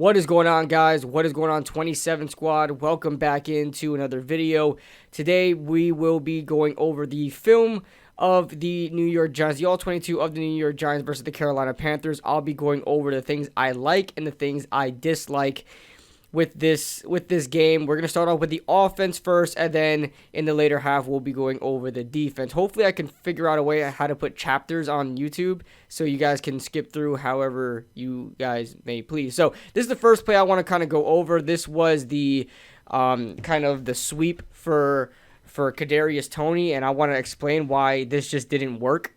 What is going on, guys? What is going on, 27 Squad? Welcome back into another video. Today, we will be going over the film of the New York Giants, the All-22 of the New York Giants versus the Carolina Panthers. I'll be going over the things I like and the things I dislike with this game. We're going to start off with the offense first, and then in the later half, we'll be going over the defense. Hopefully, I can figure out a way how to put chapters on YouTube so you guys can skip through however you guys may please. So this is the first play I want to kind of go over. This was the kind of the sweep for Kadarius Toney, and I want to explain why this just didn't work.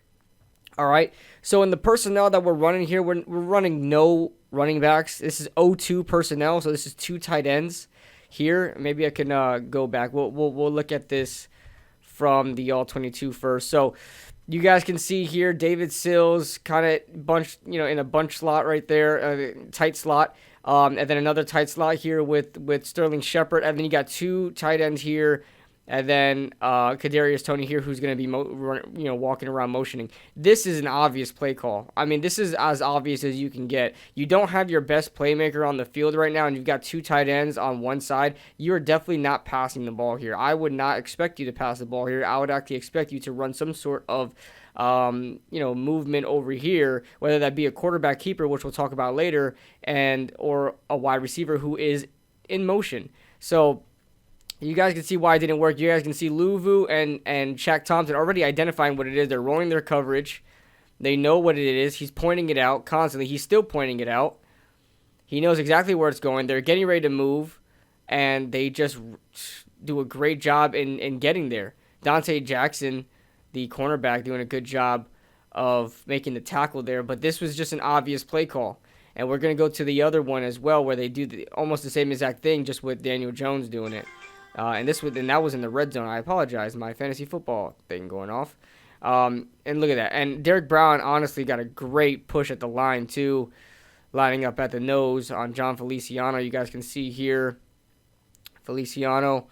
All right, so in the personnel that we're running here, we're running no running backs. This is 0-2 personnel, so this is 2 tight ends here. Maybe I can go back. We'll look at this from the All-22 first. So you guys can see here, David Sills kind of bunched, in a bunch slot right there, tight slot, and then another tight slot here with Sterling Shepard, and then you got 2 tight ends here. And then Kadarius Toney here, who's going to be walking around motioning. This is an obvious play call. I mean, this is as obvious as you can get. You don't have your best playmaker on the field right now, and you've got 2 tight ends on one side. You are definitely not passing the ball here. I would not expect you to pass the ball here. I would actually expect you to run some sort of movement over here, whether that be a quarterback keeper, which we'll talk about later, or a wide receiver who is in motion. So you guys can see why it didn't work. You guys can see Luvu and Shaq Thompson already identifying what it is. They're rolling their coverage. They know what it is. He's pointing it out constantly. He's still pointing it out. He knows exactly where it's going. They're getting ready to move, and they just do a great job in getting there. Dante Jackson, the cornerback, doing a good job of making the tackle there. But this was just an obvious play call. And we're going to go to the other one as well, where they do almost the same exact thing, just with Daniel Jones doing it. And that was in the red zone. I apologize, my fantasy football thing going off. And look at that. And Derek Brown honestly got a great push at the line too, lining up at the nose on John Feliciano. You guys can see here, Feliciano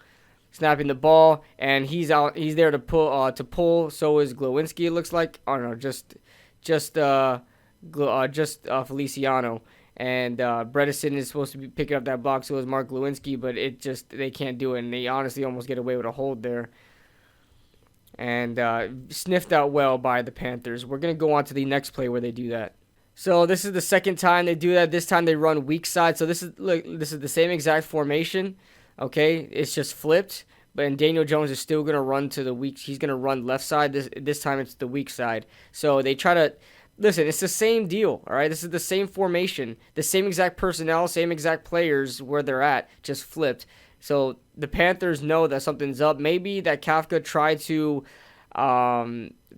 snapping the ball, and he's out. He's there to pull. So is Glowinski. It looks like. Oh no, just Feliciano. And Bredesen is supposed to be picking up that block, so is Mark Lewinsky, but they can't do it, and they honestly almost get away with a hold there. And sniffed out well by the Panthers. We're going to go on to the next play where they do that. So this is the second time they do that. This time they run weak side. So this is the same exact formation. Okay, it's just flipped. But Daniel Jones is still going to run to the weak. He's going to run left side. This time it's the weak side. So they try to. Listen, it's the same deal, all right? This is the same formation, the same exact personnel, same exact players where they're at, just flipped. So the Panthers know that something's up. Maybe that Kafka tried to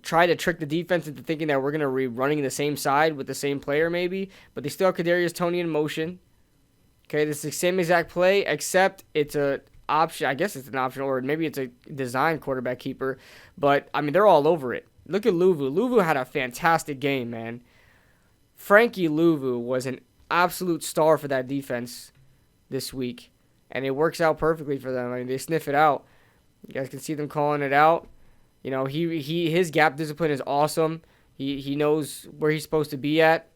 trick the defense into thinking that we're going to be running the same side with the same player maybe, but they still have Kadarius Toney in motion. Okay, this is the same exact play, except it's a option. I guess it's an option, or maybe it's a design quarterback keeper, but, I mean, they're all over it. Look at Luvu. Luvu had a fantastic game, man. Frankie Luvu was an absolute star for that defense this week, and it works out perfectly for them. I mean, they sniff it out. You guys can see them calling it out. His gap discipline is awesome. He knows where he's supposed to be at,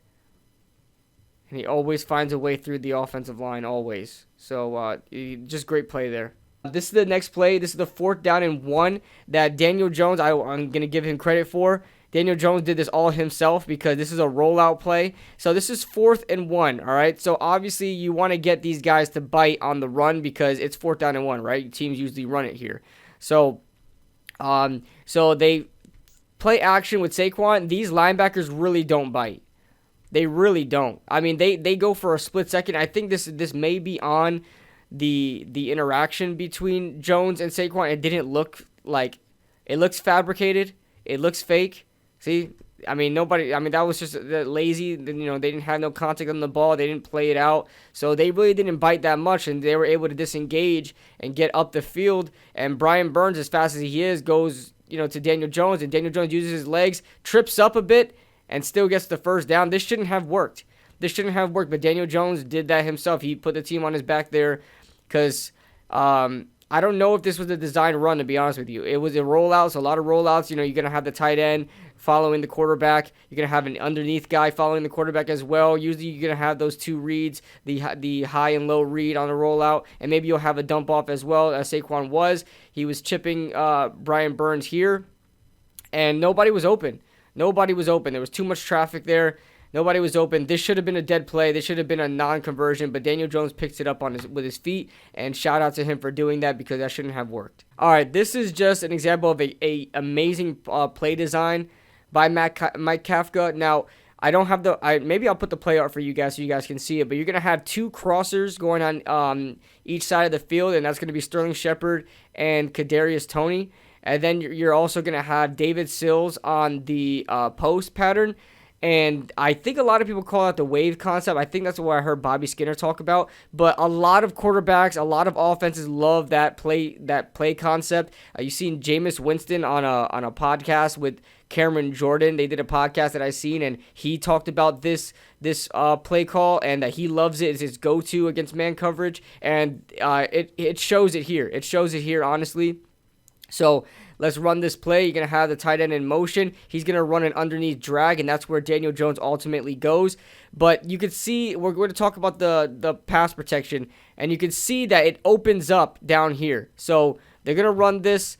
and he always finds a way through the offensive line, always. So just great play there. This is the next play. This is the 4th down and 1 that Daniel Jones, I'm going to give him credit for. Daniel Jones did this all himself because this is a rollout play. So this is 4th and 1, all right? So obviously you want to get these guys to bite on the run because it's 4th down and 1, right? Teams usually run it here. So they play action with Saquon. These linebackers really don't bite. They really don't. I mean, they go for a split second. I think this may be on the interaction between Jones and Saquon. It didn't look like it looks fabricated. It looks fake. See, that was just lazy. They didn't have no contact on the ball. They didn't play it out. So they really didn't bite that much, and they were able to disengage and get up the field. And Brian Burns, as fast as he is, goes to Daniel Jones, and Daniel Jones uses his legs, trips up a bit, and still gets the first down. This shouldn't have worked. But Daniel Jones did that himself. He put the team on his back there. Because I don't know if this was a design run, to be honest with you. It was a rollout, so a lot of rollouts. You're going to have the tight end following the quarterback. You're going to have an underneath guy following the quarterback as well. Usually you're going to have those two reads, the high and low read on the rollout, and maybe you'll have a dump off as well, as Saquon was. He was chipping Brian Burns here, and nobody was open. Nobody was open. There was too much traffic there. Nobody was open. This should have been a dead play. This should have been a non-conversion, but Daniel Jones picks it up with his feet, and shout out to him for doing that because that shouldn't have worked. All right, this is just an example of a amazing play design by Mike Kafka. Now, I don't have maybe I'll put the play art for you guys so you guys can see it, but you're going to have two crossers going on each side of the field, and that's going to be Sterling Shepard and Kadarius Toney. And then you're also going to have David Sills on the post pattern. And I think a lot of people call it the wave concept. I think that's what I heard Bobby Skinner talk about. But a lot of quarterbacks, a lot of offenses love that play concept. You've seen Jameis Winston on a podcast with Cameron Jordan. They did a podcast that I seen, and he talked about this play call and that he loves it. It's his go-to against man coverage, and it shows it here. It shows it here, honestly. So let's run this play. You're going to have the tight end in motion. He's going to run an underneath drag, and that's where Daniel Jones ultimately goes. But you can see, we're going to talk about the pass protection, and you can see that it opens up down here. So they're going to run this.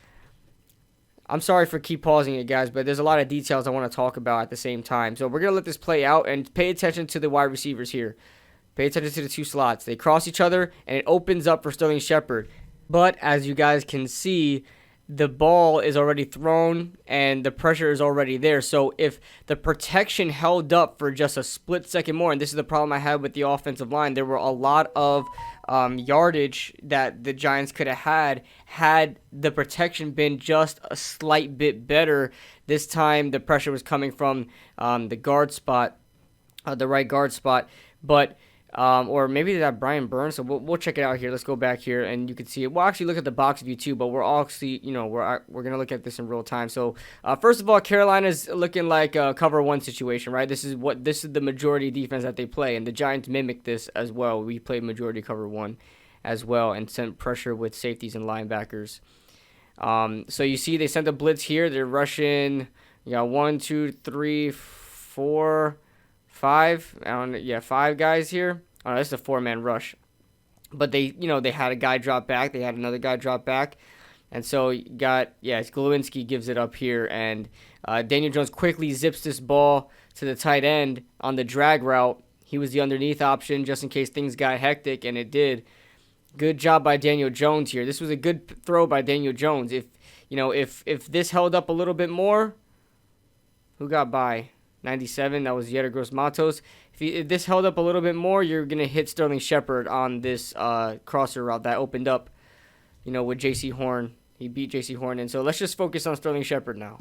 I'm sorry for keep pausing it, guys, but there's a lot of details I want to talk about at the same time. So we're going to let this play out, and pay attention to the wide receivers here. Pay attention to the two slots. They cross each other, and it opens up for Sterling Shepard. But as you guys can see, the ball is already thrown and the pressure is already there. So if the protection held up for just a split second more, and this is the problem I had with the offensive line, there were a lot of yardage that the Giants could have had the protection been just a slight bit better. This time the pressure was coming from the guard spot, the right guard spot, but or maybe that Brian Burns. So we'll check it out here. Let's go back here, and you can see it. We'll actually look at the box view too, but we're actually, we're gonna look at this in real time. So first of all, Carolina's looking like a cover one situation, right? This is the majority defense that they play, and the Giants mimic this as well. We play majority cover one as well, and sent pressure with safeties and linebackers. So you see they sent a blitz here. They're rushing. You got 1, 2, 3, 4. 5 guys here. Oh, that's a 4-man rush. But they had a guy drop back. They had another guy drop back. And so Glowinski gives it up here. And Daniel Jones quickly zips this ball to the tight end on the drag route. He was the underneath option just in case things got hectic, and it did. Good job by Daniel Jones here. This was a good throw by Daniel Jones. If this held up a little bit more, who got by? 97, that was Yetur Gross-Matos. If this held up a little bit more, you're going to hit Sterling Shepard on this crosser route that opened up, with J.C. Horn. He beat J.C. Horn. And so let's just focus on Sterling Shepard now.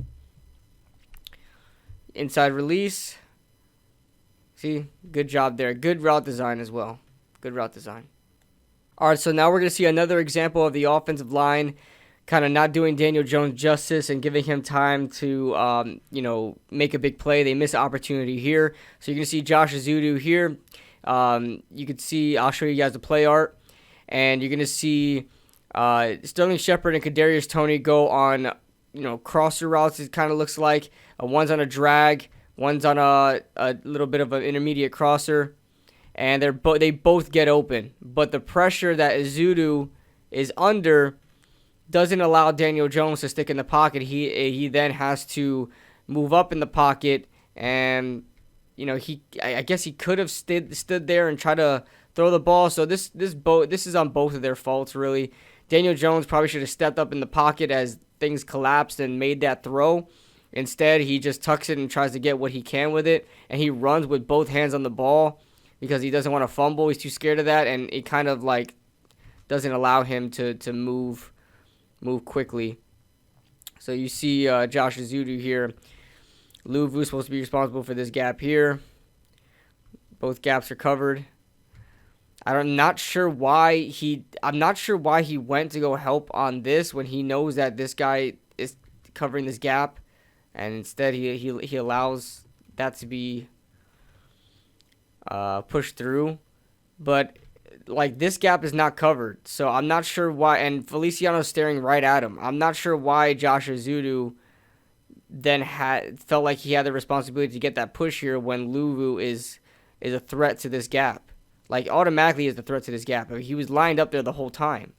Inside release. See, good job there. Good route design as well. Good route design. All right, so now we're going to see another example of the offensive line kind of not doing Daniel Jones justice and giving him time to, make a big play. They miss an opportunity here. So you're going to see Josh Ezeudu here. You can see, I'll show you guys the play art. And you're going to see Sterling Shepard and Kadarius Toney go on, crosser routes, it kind of looks like. One's on a drag. One's on a little bit of an intermediate crosser. And they both get open. But the pressure that Ezeudu is under doesn't allow Daniel Jones to stick in the pocket. He then has to move up in the pocket, and I guess he could have stood there and try to throw the ball. So this is on both of their faults, really. Daniel Jones probably should have stepped up in the pocket as things collapsed and made that throw. Instead, he just tucks it and tries to get what he can with it, and he runs with both hands on the ball because he doesn't want to fumble. He's too scared of that, and it kind of doesn't allow him to move quickly. So you see Josh Ezeudu here. Luvu's supposed to be responsible for this gap here. Both gaps are covered. I'm not sure why he went to go help on this when he knows that this guy is covering this gap, and instead he allows that to be pushed through. But this gap is not covered, so I'm not sure why. And Feliciano's staring right at him. I'm not sure why Josh Ezeudu then felt like he had the responsibility to get that push here when Luvu is a threat to this gap. Like, automatically is the threat to this gap. I mean, he was lined up there the whole time.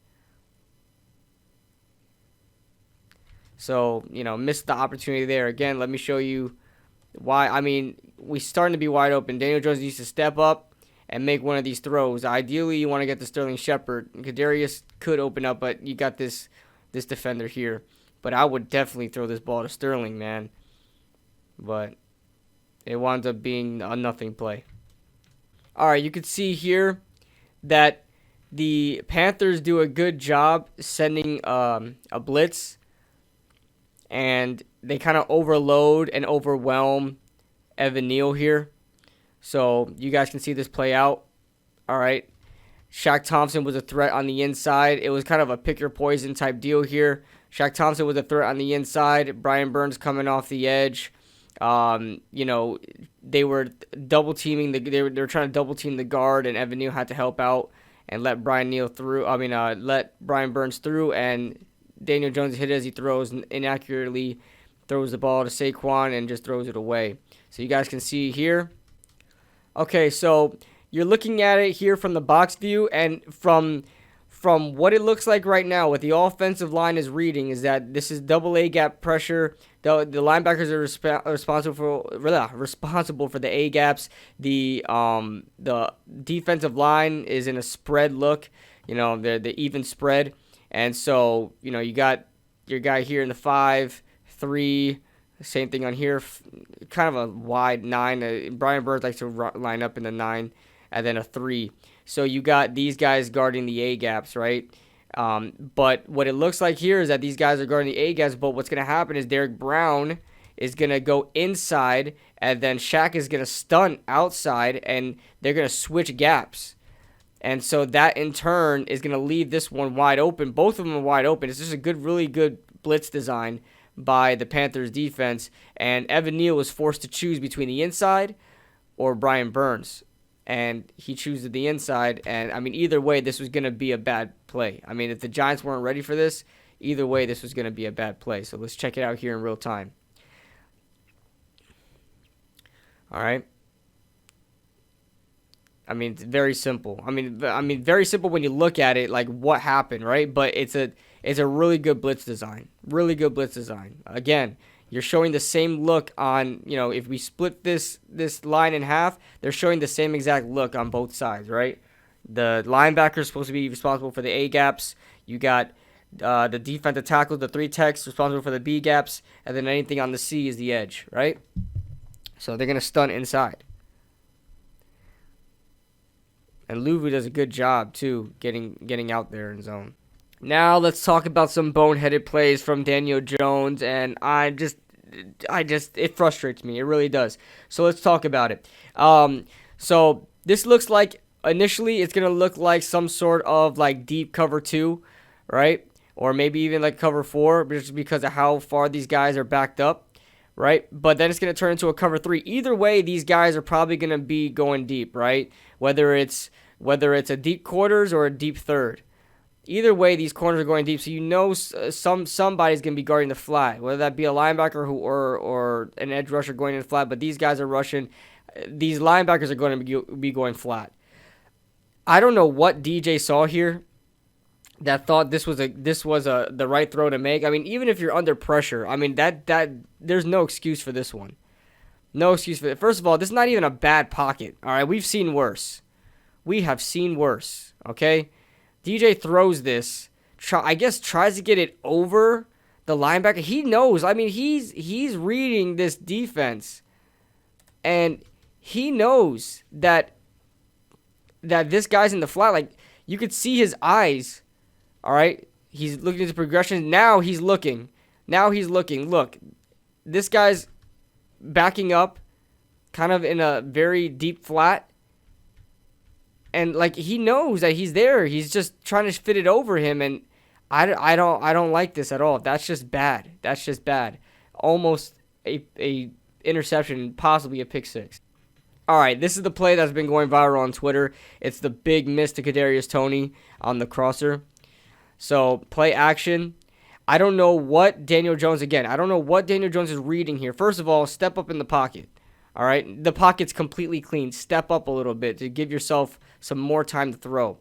So, missed the opportunity there. Again, let me show you why. I mean, we starting to be wide open. Daniel Jones needs to step up and make one of these throws. Ideally, you want to get to Sterling Shepard. Kadarius could open up, but you got this defender here. But I would definitely throw this ball to Sterling, man. But it winds up being a nothing play. All right, you can see here that the Panthers do a good job sending a blitz, and they kind of overload and overwhelm Evan Neal here. So you guys can see this play out. All right. Shaq Thompson was a threat on the inside. It was kind of a pick your poison type deal here. Shaq Thompson was a threat on the inside. Brian Burns coming off the edge. They were double teaming they were trying to double team the guard, and Evan Neal had to help out and let Brian Burns through, and Daniel Jones hit it as he throws and inaccurately throws the ball to Saquon and just throws it away. So you guys can see here. Okay, so you're looking at it here from the box view, and from what it looks like right now, what the offensive line is reading is that this is double A gap pressure. The linebackers are responsible for the A gaps. The defensive line is in a spread look, the even spread. And so, you got your guy here in the 5-3, same thing on here, kind of a wide 9. Brian Burns likes to line up in the 9, and then a 3. So you got these guys guarding the A gaps, right? But what it looks like here is that these guys are guarding the A gaps, but what's going to happen is Derek Brown is going to go inside, and then Shaq is going to stunt outside, and they're going to switch gaps. And so that, in turn, is going to leave this one wide open. Both of them are wide open. It's just a really good blitz design by the Panthers defense. And Evan Neal was forced to choose between the inside or Brian Burns. And he chooses the inside. And, either way, this was going to be a bad play. If the Giants weren't ready for this, either way, this was going to be a bad play. So let's check it out here in real time. All right. It's very simple. Very simple when you look at it, like what happened, right? But it's a really good blitz design. Really good blitz design. Again, you're showing the same look on, if we split this line in half, they're showing the same exact look on both sides, right? The linebacker is supposed to be responsible for the A gaps. You got the defensive tackle, the 3 techs responsible for the B gaps, and then anything on the C is the edge, right? So they're going to stunt inside. And Luvu does a good job, too, getting out there in zone. Now let's talk about some boneheaded plays from Daniel Jones, and it frustrates me. It really does. So let's talk about it. So this looks like, initially, it's going to look like some sort of, like, deep cover 2, right? Or maybe even, like, cover 4, just because of how far these guys are backed up, right? But then it's going to turn into a cover 3. Either way, these guys are probably going to be going deep, right? Whether it's a deep quarters or a deep third. Either way, these corners are going deep, so somebody's going to be guarding the flat, whether that be a linebacker or an edge rusher going in flat, but these guys are rushing. These linebackers are going to be going flat. I don't know what DJ saw here that thought this was the right throw to make. Even if you're under pressure, that there's no excuse for this one. No excuse for it. First of all, this is not even a bad pocket. All right, we've seen worse. We have seen worse. Okay, DJ throws this. Tries to get it over the linebacker. He knows. He's reading this defense, and he knows that this guy's in the flat. Like, you could see his eyes. All right, he's looking at the progression. Now he's looking. Look, this guy's backing up, kind of in a very deep flat. And, like, he knows that he's there. He's just trying to fit it over him, and I don't like this at all. That's just bad. Almost a interception, possibly a pick 6. All right, this is the play that's been going viral on Twitter. It's the big miss to Kadarius Toney on the crosser. So, play action. I don't know what Daniel Jones, again, I don't know what Daniel Jones is reading here. First of all, step up in the pocket. All right, the pocket's completely clean. Step up a little bit to give yourself some more time to throw.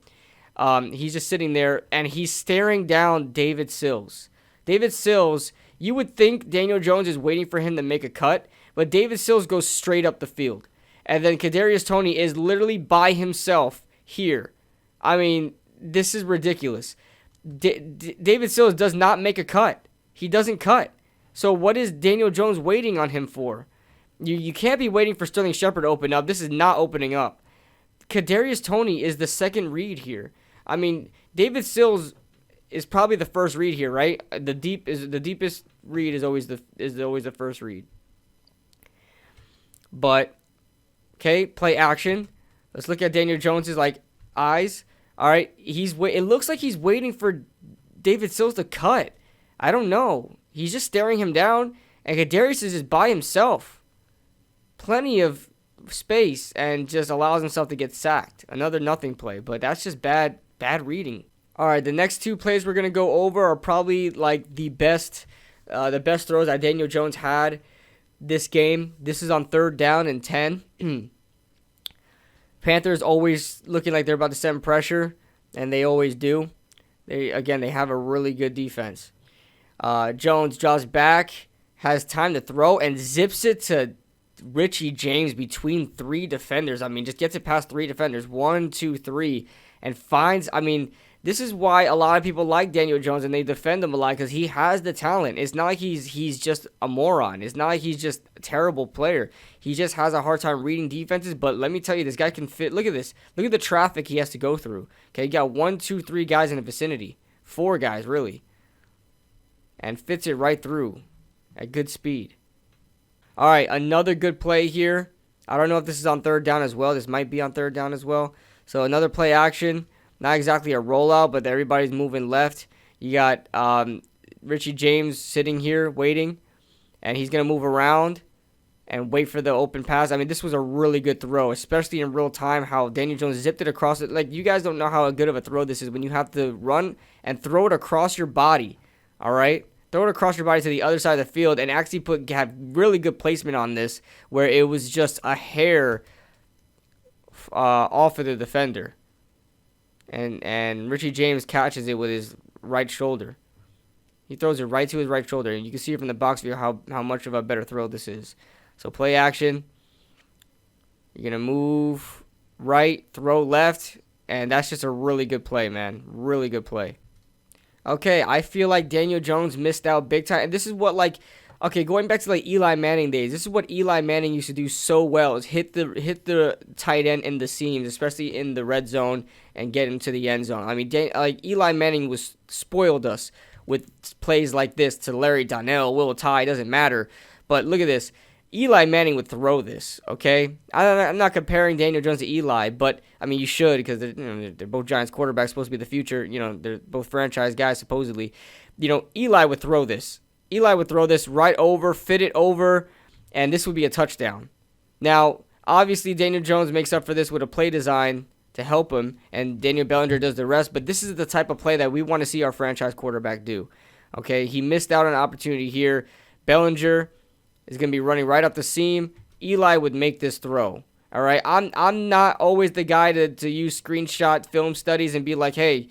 He's just sitting there, and he's staring down David Sills. David Sills, you would think Daniel Jones is waiting for him to make a cut, but David Sills goes straight up the field. And then Kadarius Toney is literally by himself here. I mean, this is ridiculous. David Sills does not make a cut. He doesn't cut. So what is Daniel Jones waiting on him for? You can't be waiting for Sterling Shepard to open up. This is not opening up. Kadarius Toney is the second read here. I mean, David Sills is probably the first read here, right? The deepest read is always the first read. But okay, play action. Let's look at Daniel Jones's eyes. All right, it looks like he's waiting for David Sills to cut. I don't know. He's just staring him down, and Kadarius is just by himself. Plenty of space, and just allows himself to get sacked. Another nothing play, but that's just bad reading. All right, the next two plays we're gonna go over are probably the best throws that Daniel Jones had this game. This is on 3rd down and 10. Panthers always looking like they're about to send pressure, and they always do. They have a really good defense. Jones draws back, has time to throw, and zips it to Richie James between 3 defenders. I mean, just gets it past 3 defenders. 1, 2, 3, and finds. I mean, this is why a lot of people like Daniel Jones and they defend him a lot, because he has the talent. It's not like he's just a moron. It's not like he's just a terrible player. He just has a hard time reading defenses. But let me tell you, this guy can fit. Look at this. Look at the traffic he has to go through. Okay, you got 1, 2, 3 guys in the vicinity. 4 guys, really. And fits it right through at good speed. All right, another good play here. I don't know if this is on 3rd down as well. This might be on 3rd down as well. So another play action. Not exactly a rollout, but everybody's moving left. You got Richie James sitting here waiting, and he's going to move around and wait for the open pass. I mean, this was a really good throw, especially in real time, how Daniel Jones zipped it across it. You guys don't know how good of a throw this is when you have to run and throw it across your body, all right? Throw it across your body to the other side of the field and actually have really good placement on this, where it was just a hair off of the defender. And Richie James catches it with his right shoulder. He throws it right to his right shoulder, and you can see it from the box view how much of a better throw this is. So play action. You're going to move right, throw left, and that's just a really good play, man. Really good play. Okay, I feel like Daniel Jones missed out big time. And this is what, going back to Eli Manning days, this is what Eli Manning used to do so well, is hit the tight end in the seams, especially in the red zone, and get into the end zone. I mean, Eli Manning spoiled us with plays like this to Larry Donnell, Will Tye, doesn't matter. But look at this. Eli Manning would throw this, okay? I'm not comparing Daniel Jones to Eli, but, I mean, you should, because they're both Giants quarterbacks, supposed to be the future. They're both franchise guys, supposedly. Eli would throw this. Eli would throw this right over, fit it over, and this would be a touchdown. Now, obviously, Daniel Jones makes up for this with a play design to help him, and Daniel Bellinger does the rest, but this is the type of play that we want to see our franchise quarterback do. Okay, he missed out on an opportunity here. Bellinger is going to be running right up the seam. Eli would make this throw. All right, I'm not always the guy to use screenshot film studies and be like, hey,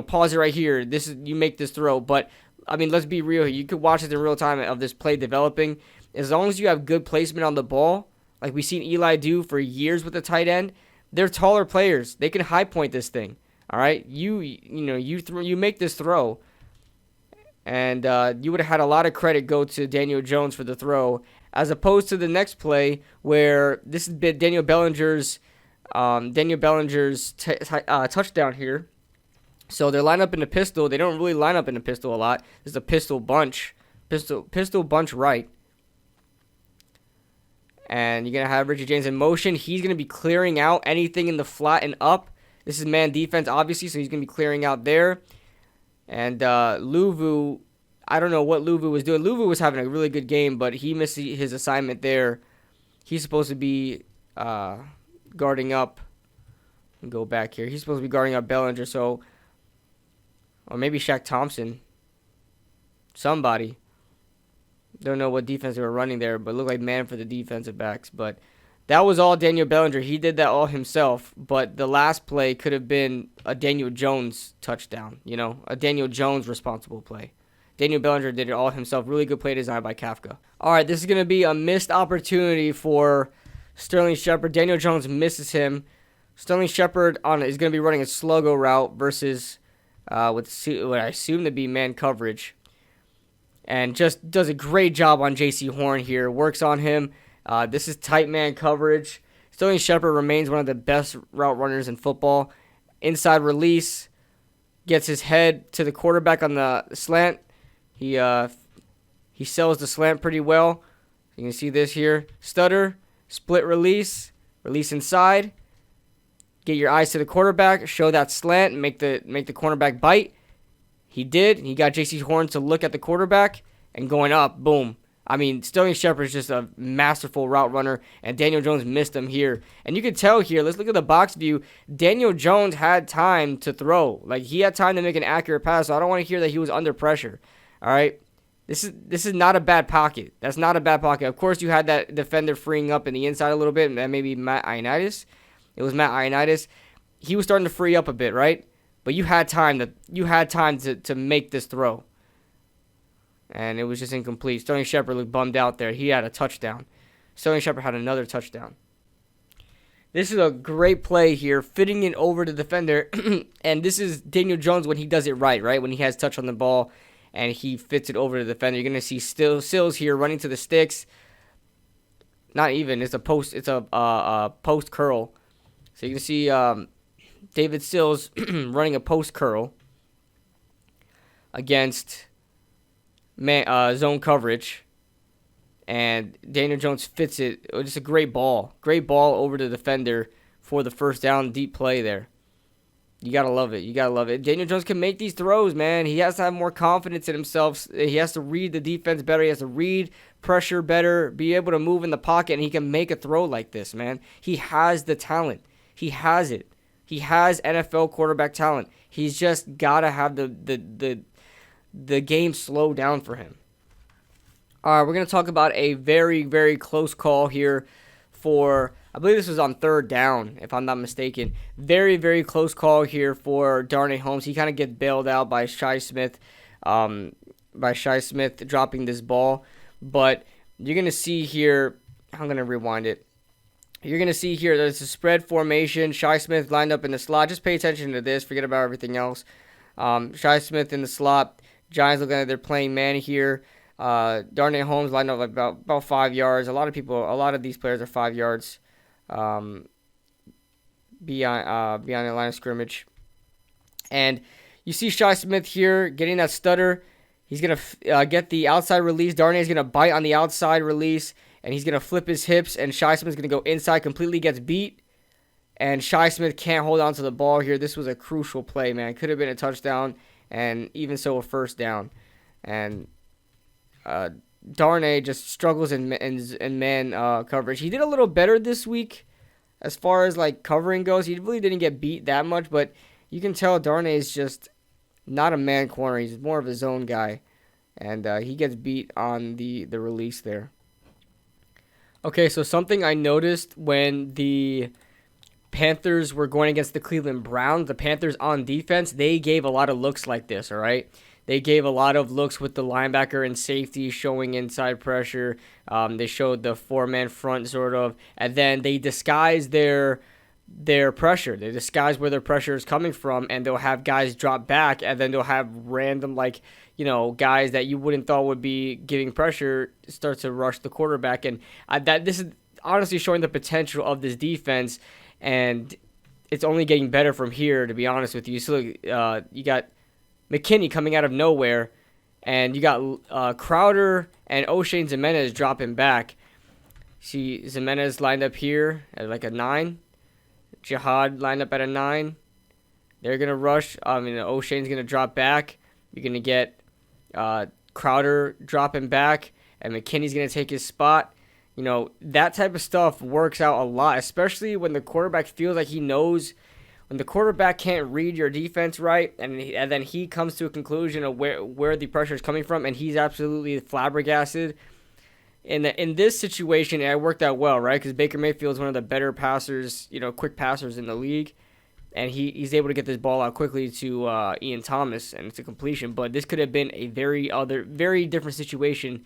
pause it right here. You make this throw, but I mean, let's be real here. You could watch this in real time of this play developing. As long as you have good placement on the ball, like we've seen Eli do for years with the tight end, they're taller players. They can high point this thing. All right, you make this throw, and you would have had a lot of credit go to Daniel Jones for the throw, as opposed to the next play where this is Daniel Bellinger's touchdown here. So they're lined up in a pistol. They don't really line up in a pistol a lot. This is a pistol bunch. Pistol bunch right. And you're going to have Richie James in motion. He's going to be clearing out anything in the flat and up. This is man defense, obviously, so he's going to be clearing out there. And Luvu, I don't know what Luvu was doing. Luvu was having a really good game, but he missed his assignment there. He's supposed to be guarding up. Go back here. He's supposed to be guarding up Bellinger, so... Or maybe Shaq Thompson. somebody. Don't know what defense they were running there, but it looked like man for the defensive backs. But that was all Daniel Bellinger. He did that all himself. But the last play could have been a Daniel Jones touchdown, a Daniel Jones responsible play. Daniel Bellinger did it all himself. Really good play design by Kafka. All right, this is going to be a missed opportunity for Sterling Shepard. Daniel Jones misses him. Sterling Shepard is going to be running a sluggo route versus what I assume to be man coverage. And just does a great job on J.C. Horn here. Works on him. This is tight man coverage. Sterling Shepard remains one of the best route runners in football. Inside release. Gets his head to the quarterback on the slant. He sells the slant pretty well. You can see this here. Stutter. Split release. Release inside. Get your eyes to the quarterback. Show that slant. Make the cornerback bite. He did. He got J.C. Horn to look at the quarterback and going up. Boom. I mean, Sterling Shepard is just a masterful route runner, and Daniel Jones missed him here. And you can tell here, let's look at the box view. Daniel Jones had time to throw. Like, he had time to make an accurate pass, so I don't want to hear that he was under pressure. All right? This is not a bad pocket. That's not a bad pocket. Of course, you had that defender freeing up in the inside a little bit, and maybe Matt Ioannidis. It was Matt Ioannidis. He was starting to free up a bit, right? But you had time to make this throw. And it was just incomplete. Sterling Shepard looked bummed out there. He had a touchdown. Sterling Shepard had another touchdown. This is a great play here, fitting it over the defender. And this is Daniel Jones when he does it right? When he has touch on the ball and he fits it over to the defender. You're going to see Sills here running to the sticks. Not even. It's a post curl. So you can see David Sills running a post curl against zone coverage, and Daniel Jones fits it. It was just a great ball over to the defender for the first down, deep play there. You gotta love it. Daniel Jones can make these throws, man. He has to have more confidence in himself. He has to read the defense better. He has to read pressure better, be able to move in the pocket, and he can make a throw like this, man. He has the talent. He has it. He has NFL quarterback talent. He's just gotta have the game slow down for him. All right, we're going to talk about a very, very close call here for, I believe this was on third down, if I'm not mistaken. Very, very close call here for Darnay Holmes. He kind of gets bailed out by Shi Smith dropping this ball. But you're going to see here, I'm going to rewind it. You're going to see here there's a spread formation. Shi Smith lined up in the slot. Just pay attention to this. Forget about everything else. Shi Smith in the slot. Giants looking like they're playing man here. Darnay Holmes lined up like about 5 yards. A lot of these players are 5 yards beyond the line of scrimmage. And you see Shi Smith here getting that stutter. He's going to get the outside release. Darnay's going to bite on the outside release, and he's going to flip his hips, and Shi Smith's going to go inside, completely gets beat. And Shi Smith can't hold on to the ball here. This was a crucial play, man. Could have been a touchdown, and even so, a first down. And Darnay just struggles in man coverage. He did a little better this week as far as like covering goes. He really didn't get beat that much, but you can tell Darnay is just not a man corner. He's more of a zone guy, and he gets beat on the release there. Okay, so something I noticed when the Panthers were going against the Cleveland Browns, the Panthers on defense, they gave a lot of looks like this, all right? They gave a lot of looks with the linebacker and safety showing inside pressure. They showed the four-man front sort of, and then they disguised their pressure. They disguise where their pressure is coming from, and they'll have guys drop back, and then they'll have random, guys that you wouldn't thought would be giving pressure start to rush the quarterback. And this is honestly showing the potential of this defense, and it's only getting better from here, to be honest with you. So you got McKinney coming out of nowhere, and you got Crowder and O'Shane Ximenez dropping back. See Ximenez lined up here at like a 9. Jihad lined up at a 9. They're going to rush. O'Shane's going to drop back. You're going to get Crowder dropping back, and McKinney's going to take his spot. That type of stuff works out a lot, especially when the quarterback feels like he knows when the quarterback can't read your defense right, and then he comes to a conclusion of where the pressure is coming from, and he's absolutely flabbergasted. In this situation, it worked out well, right? Because Baker Mayfield is one of the better passers, quick passers in the league, and he's able to get this ball out quickly to Ian Thomas, and it's a completion. But this could have been a very different situation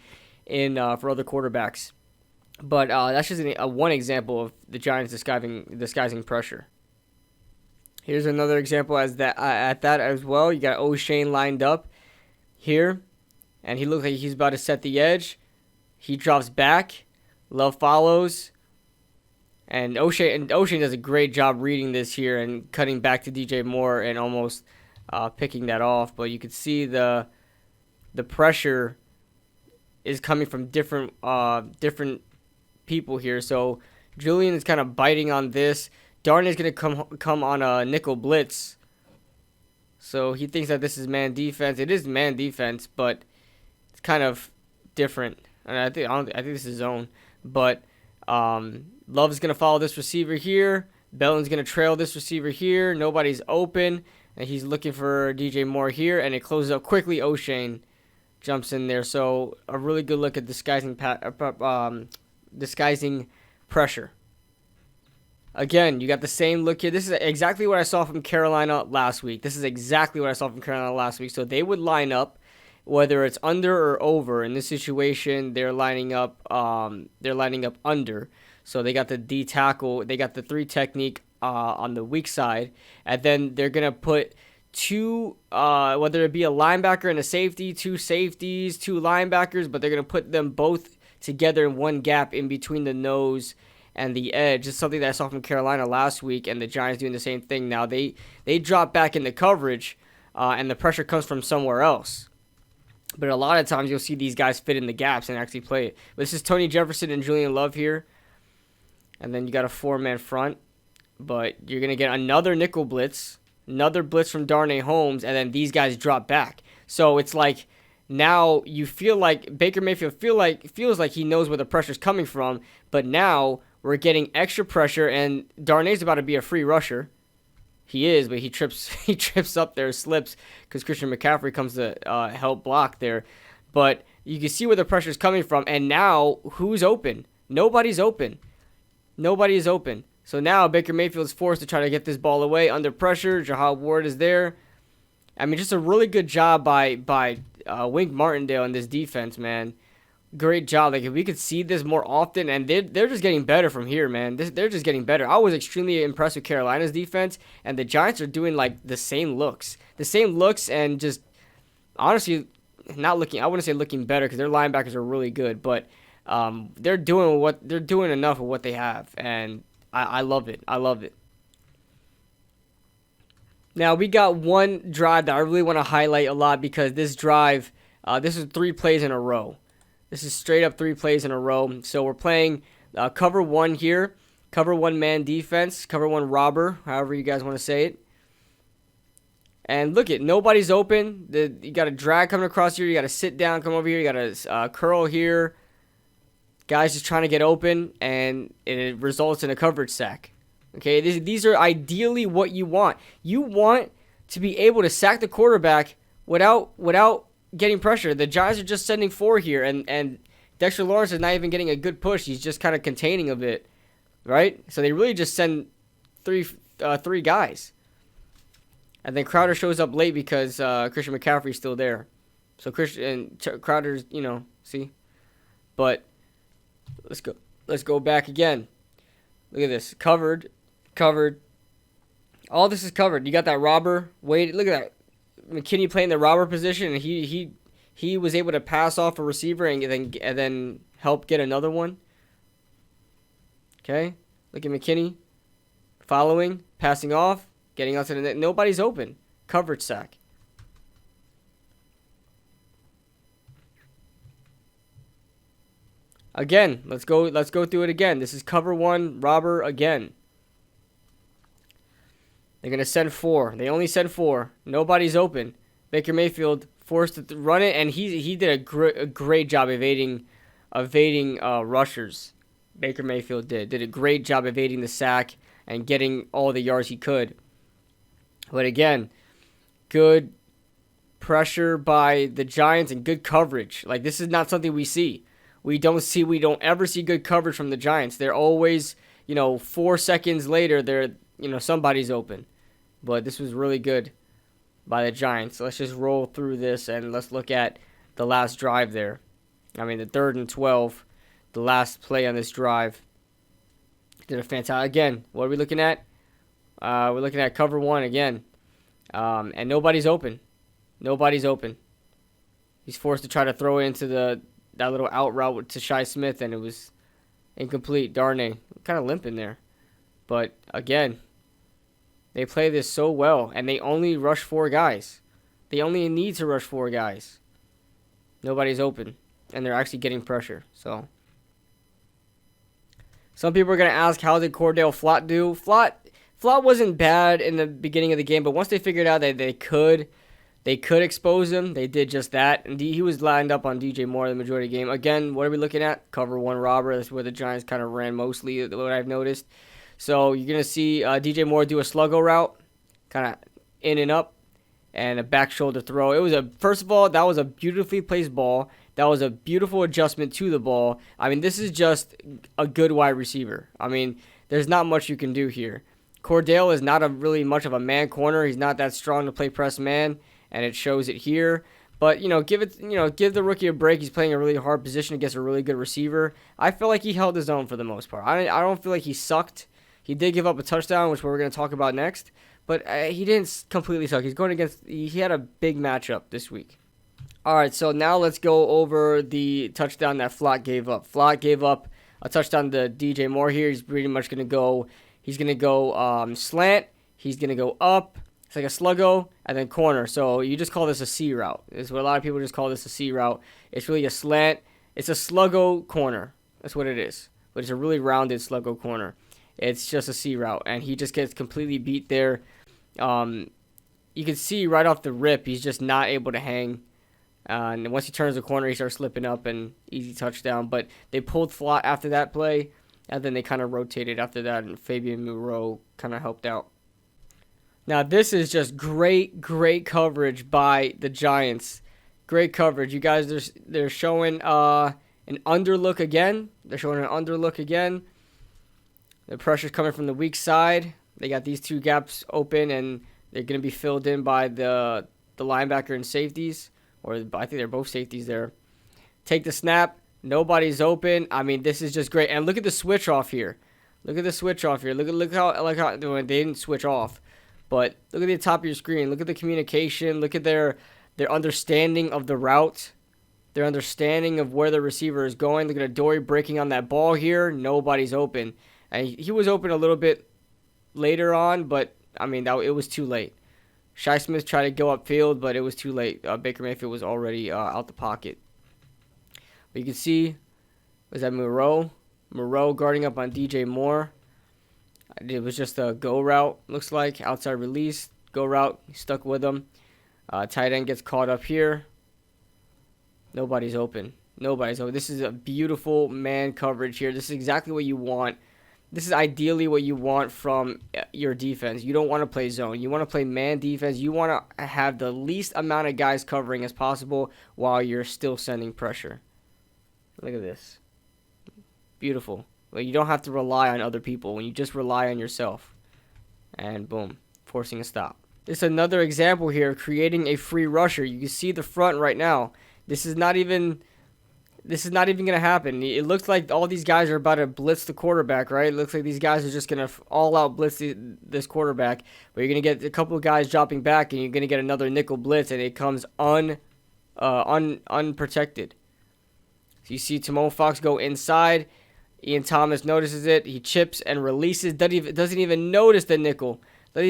for other quarterbacks. But that's just one example of the Giants disguising pressure. Here's another example at that as well. You got O'Shane lined up here, and he looks like he's about to set the edge. He drops back. Love follows. And O'Shane does a great job reading this here and cutting back to DJ Moore and almost picking that off. But you could see the pressure is coming from different people here. So Julian is kind of biting on this. Darnay's going to come on a nickel blitz. So he thinks that this is man defense. It is man defense, but it's kind of different. And I think this is zone. But Love's going to follow this receiver here. Bellin's going to trail this receiver here. Nobody's open. And he's looking for DJ Moore here. And it closes up quickly. O'Shane jumps in there. So a really good look at disguising pressure. Again, you got the same look here. This is exactly what I saw from Carolina last week. So they would line up, whether it's under or over. In this situation, they're lining up under. So they got the D tackle, they got the 3 technique on the weak side, and then they're gonna put two, whether it be a linebacker and a safety, 2 safeties, 2 linebackers, but they're gonna put them both together in one gap in between the nose and the edge. It's something that I saw from Carolina last week, and the Giants doing the same thing now. They drop back into coverage, and the pressure comes from somewhere else. But a lot of times you'll see these guys fit in the gaps and actually play it. But this is Tony Jefferson and Julian Love here. And then you got a 4-man front. But you're going to get another nickel blitz. Another blitz from Darnay Holmes. And then these guys drop back. So it's like now you feel like Baker Mayfield feels like he knows where the pressure's coming from. But now we're getting extra pressure. And Darnay's about to be a free rusher. He is, but he trips up there, slips, because Christian McCaffrey comes to help block there. But you can see where the pressure is coming from, and now who's open? Nobody's open. Nobody is open. So now Baker Mayfield is forced to try to get this ball away under pressure. Jahad Ward is there. I mean, just a really good job by Wink Martindale in this defense, man. Great job. Like, if we could see this more often, and they're just getting better from here, man. They're just getting better. I was extremely impressed with Carolina's defense, and the Giants are doing like the same looks, and just honestly not looking. I wouldn't say looking better because their linebackers are really good, but they're doing enough of what they have, and I love it. I love it. Now we got one drive that I really want to highlight a lot because this drive, this is 3 plays in a row. This is straight up 3 plays in a row. So we're playing cover 1 here. Cover 1 man defense. Cover 1 robber. However you guys want to say it. And look it. Nobody's open. You got a drag coming across here. You got to sit down. Come over here. You got a curl here. Guys just trying to get open. And it results in a coverage sack. Okay. These are ideally what you want. You want to be able to sack the quarterback without getting pressure. The Giants are just sending 4 here, and Dexter Lawrence is not even getting a good push. He's just kind of containing a bit, right? So they really just send three guys. And then Crowder shows up late because Christian McCaffrey's still there. So Crowder's, see? But let's go back again. Look at this. Covered. All this is covered. You got that robber. Wait, look at that. McKinney playing the robber position, and he was able to pass off a receiver and then help get another one. Okay, look at McKinney following, passing off, getting out to the net. Nobody's open. Coverage sack. Again, let's go through it again. This is cover 1, robber again. They're going to send 4. They only send 4. Nobody's open. Baker Mayfield forced to run it, and he did a great job evading rushers. Baker Mayfield did a great job evading the sack and getting all the yards he could. But again, good pressure by the Giants and good coverage. Like, this is not something we see. We don't ever see good coverage from the Giants. They're always, 4 seconds later, somebody's open. But this was really good by the Giants. So let's just roll through this and let's look at the last drive there. I mean, the 3rd and 12, the last play on this drive. Did a fantastic. Again, what are we looking at? We're looking at cover 1 again. And nobody's open. Nobody's open. He's forced to try to throw it into that little out route to Shi Smith, and it was incomplete. Darnay. Kind of limping there. But, again, they play this so well, and they only rush 4 guys. They only need to rush 4 guys. Nobody's open, and they're actually getting pressure. So, some people are going to ask, how did Cordell Flott do? Flott wasn't bad in the beginning of the game, but once they figured out that they could expose him, they did just that. And he was lined up on DJ Moore the majority of the game. Again, what are we looking at? Cover 1 robber. That's where the Giants kind of ran mostly, what I've noticed. So you're going to see DJ Moore do a sluggo route, kind of in and up, and a back shoulder throw. First of all, that was a beautifully placed ball. That was a beautiful adjustment to the ball. I mean, this is just a good wide receiver. I mean, there's not much you can do here. Cordell is not really much of a man corner. He's not that strong to play press man, and it shows it here. But, give the rookie a break. He's playing a really hard position against a really good receiver. I feel like he held his own for the most part. I don't feel like he sucked. He did give up a touchdown, which we're going to talk about next. But he didn't completely suck. He had a big matchup this week. All right, so now let's go over the touchdown that Flott gave up. Flott gave up a touchdown to DJ Moore here. He's pretty much going to go. He's going to go slant. He's going to go up. It's like a sluggo and then corner. So you just call this a C route. Is what a lot of people just call this a C route. It's really a slant. It's a sluggo corner. That's what it is. But it's a really rounded sluggo corner. It's just a C route, and he just gets completely beat there. You can see right off the rip, he's just not able to hang. And once he turns the corner, he starts slipping up and easy touchdown. But they pulled Flott after that play, and then they kind of rotated after that, and Fabian Moreau kind of helped out. Now, this is just great coverage by the Giants. Great coverage. You guys, they're showing an underlook again. The pressure's coming from the weak side. They got these 2 gaps open, and they're going to be filled in by the linebacker and safeties. Or I think they're both safeties there. Take the snap. Nobody's open. I mean, this is just great. And look at the switch off here. Look how they didn't switch off. But look at the top of your screen. Look at the communication. Look at their understanding of the route. Their understanding of where the receiver is going. Look at Adoree breaking on that ball here. Nobody's open. And he was open a little bit later on, but, I mean, it was too late. Shi Smith tried to go upfield, but it was too late. Baker Mayfield was already out the pocket. But you can see, was that Moreau? Moreau guarding up on DJ Moore. It was just a go route, looks like. Outside release, go route, stuck with him. Tight end gets caught up here. Nobody's open. This is a beautiful man coverage here. This is exactly what you want. This is ideally what you want from your defense. You don't want to play zone. You want to play man defense. You want to have the least amount of guys covering as possible while you're still sending pressure. Look at this. Beautiful. Well, you don't have to rely on other people when you just rely on yourself. And boom, forcing a stop. This is another example here of creating a free rusher. You can see the front right now. This is not even going to happen. It looks like all these guys are about to blitz the quarterback, right? It looks like these guys are just going to all-out blitz this quarterback. But you're going to get a couple of guys dropping back, and you're going to get another nickel blitz, and it comes unprotected. So you see Timon Fox go inside. Ian Thomas notices it. He chips and releases. Doesn't even notice the nickel. And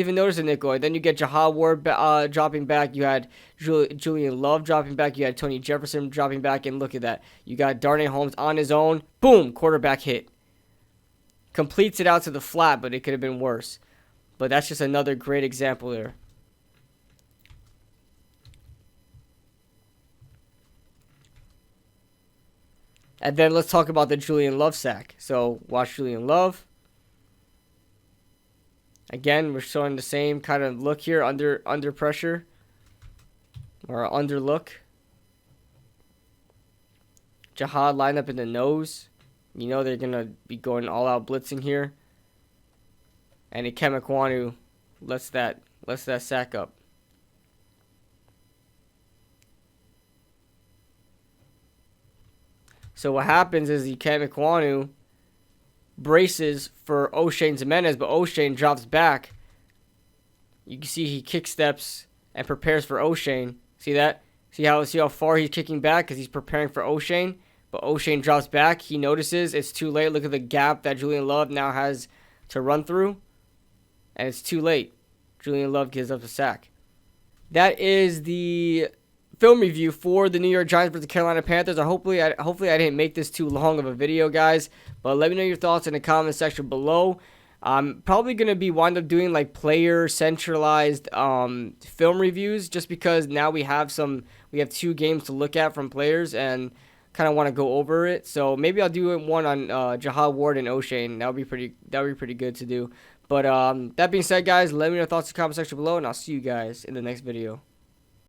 then you get Jahad Ward dropping back. You had Julian Love dropping back. You had Tony Jefferson dropping back. And look at that. You got Darnay Holmes on his own. Boom, quarterback hit. Completes it out to the flat, but it could have been worse. But that's just another great example there. And then let's talk about the Julian Love sack. So watch Julian Love. Again, we're showing the same kind of look here, under pressure, or under look. Jihad lined up in the nose. You know they're gonna be going all out blitzing here. And Ikem Ekwonu lets that sack up. So what happens is Ikem Ekwonu braces for O'Shane Jimenez, but O'Shane drops back. You can see he kick steps and prepares for O'Shane. See that? See how far he's kicking back because he's preparing for O'Shane. But O'Shane drops back. He notices it's too late. Look at the gap that Julian Love now has to run through, and it's too late. Julian Love gives up the sack. That is the film review for the New York Giants versus the Carolina Panthers. Hopefully I didn't make this too long of a video, guys. But let me know your thoughts in the comment section below. I'm probably going to be wind up doing like player centralized film reviews, just because now we have 2 games to look at from players and kind of want to go over it. So maybe I'll do one on Jihad Ward and O'Shane. That would be pretty good to do. But that being said, guys, let me know your thoughts in the comment section below, and I'll see you guys in the next video.